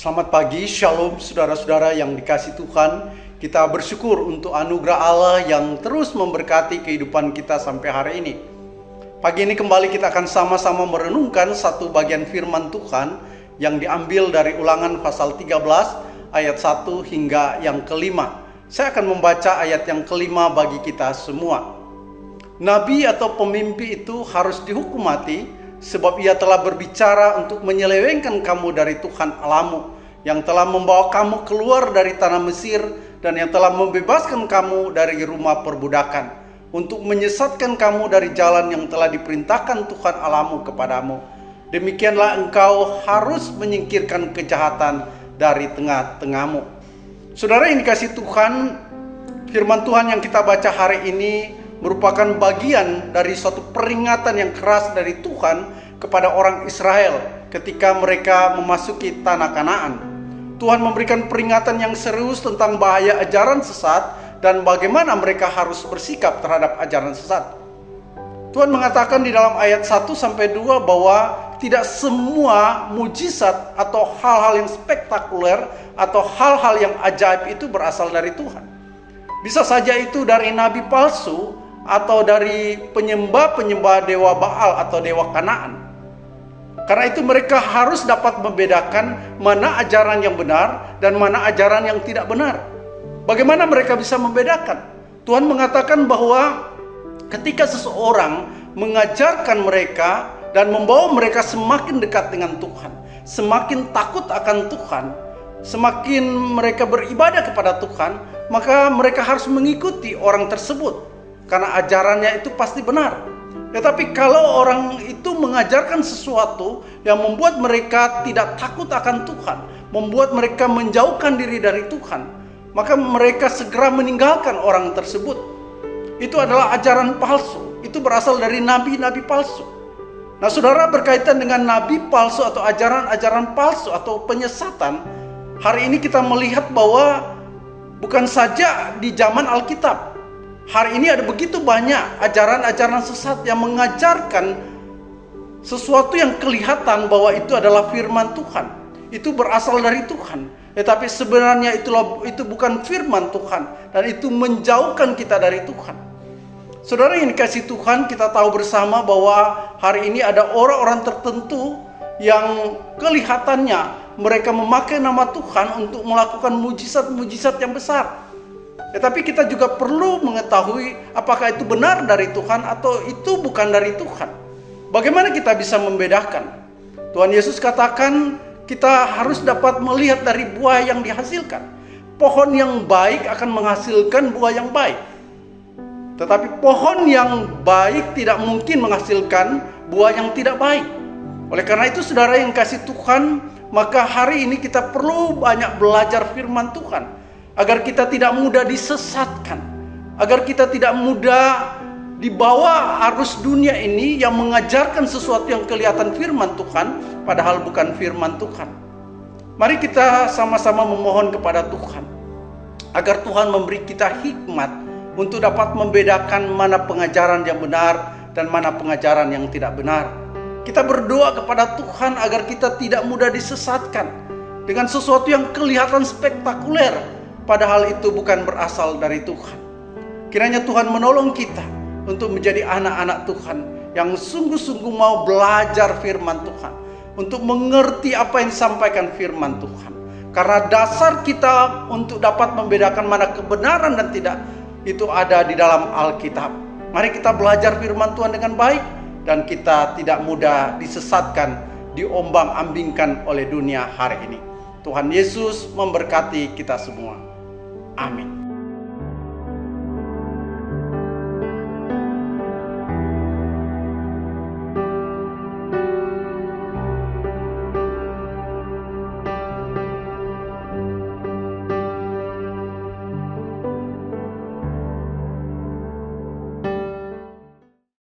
Selamat pagi, shalom saudara-saudara yang dikasihi Tuhan. Kita bersyukur untuk anugerah Allah yang terus memberkati kehidupan kita sampai hari ini. Pagi ini kembali kita akan sama-sama merenungkan satu bagian firman Tuhan yang diambil dari Ulangan pasal 13 ayat 1 hingga yang kelima. Saya akan membaca ayat yang kelima bagi kita semua. Nabi atau pemimpi itu harus dihukum mati, sebab ia telah berbicara untuk menyelewengkan kamu dari Tuhan Allahmu, yang telah membawa kamu keluar dari tanah Mesir, dan yang telah membebaskan kamu dari rumah perbudakan, untuk menyesatkan kamu dari jalan yang telah diperintahkan Tuhan Allahmu kepadamu. Demikianlah engkau harus menyingkirkan kejahatan dari tengah-tengahmu. Saudara yang dikasihi Tuhan, firman Tuhan yang kita baca hari ini merupakan bagian dari suatu peringatan yang keras dari Tuhan kepada orang Israel ketika mereka memasuki tanah Kanaan. Tuhan memberikan peringatan yang serius tentang bahaya ajaran sesat dan bagaimana mereka harus bersikap terhadap ajaran sesat. Tuhan mengatakan di dalam ayat 1-2 bahwa tidak semua mujizat atau hal-hal yang spektakuler atau hal-hal yang ajaib itu berasal dari Tuhan. Bisa saja itu dari nabi palsu atau dari penyembah-penyembah dewa Baal atau dewa Kanaan. Karena itu mereka harus dapat membedakan mana ajaran yang benar dan mana ajaran yang tidak benar. Bagaimana mereka bisa membedakan? Tuhan mengatakan bahwa ketika seseorang mengajarkan mereka dan membawa mereka semakin dekat dengan Tuhan, semakin takut akan Tuhan, semakin mereka beribadah kepada Tuhan, maka mereka harus mengikuti orang tersebut. Karena ajarannya itu pasti benar. Tetapi kalau orang itu mengajarkan sesuatu yang membuat mereka tidak takut akan Tuhan, membuat mereka menjauhkan diri dari Tuhan, maka mereka segera meninggalkan orang tersebut. Itu adalah ajaran palsu. Itu berasal dari nabi-nabi palsu. Nah, saudara, berkaitan dengan nabi palsu atau ajaran-ajaran palsu atau penyesatan, hari ini kita melihat bahwa bukan saja di zaman Alkitab, hari ini ada begitu banyak ajaran-ajaran sesat yang mengajarkan sesuatu yang kelihatan bahwa itu adalah firman Tuhan. Itu berasal dari Tuhan. Tetapi sebenarnya itu bukan firman Tuhan. Dan itu menjauhkan kita dari Tuhan. Saudara yang dikasihi Tuhan, kita tahu bersama bahwa hari ini ada orang-orang tertentu yang kelihatannya mereka memakai nama Tuhan untuk melakukan mujizat-mujizat yang besar. Tetapi kita juga perlu mengetahui apakah itu benar dari Tuhan atau itu bukan dari Tuhan. Bagaimana kita bisa membedakan? Tuhan Yesus katakan kita harus dapat melihat dari buah yang dihasilkan. Pohon yang baik akan menghasilkan buah yang baik. Tetapi pohon yang baik tidak mungkin menghasilkan buah yang tidak baik. Oleh karena itu, saudara yang kasih Tuhan, maka hari ini kita perlu banyak belajar firman Tuhan. Agar kita tidak mudah disesatkan, agar kita tidak mudah dibawa arus dunia ini yang mengajarkan sesuatu yang kelihatan firman Tuhan, padahal bukan firman Tuhan. Mari kita sama-sama memohon kepada Tuhan, agar Tuhan memberi kita hikmat untuk dapat membedakan mana pengajaran yang benar dan mana pengajaran yang tidak benar. Kita berdoa kepada Tuhan agar kita tidak mudah disesatkan dengan sesuatu yang kelihatan spektakuler, padahal itu bukan berasal dari Tuhan. Kiranya Tuhan menolong kita untuk menjadi anak-anak Tuhan yang sungguh-sungguh mau belajar firman Tuhan, untuk mengerti apa yang disampaikan firman Tuhan. Karena dasar kita untuk dapat membedakan mana kebenaran dan tidak, itu ada di dalam Alkitab. Mari kita belajar firman Tuhan dengan baik, dan kita tidak mudah disesatkan, diombang-ambingkan oleh dunia hari ini. Tuhan Yesus memberkati kita semua. Amin.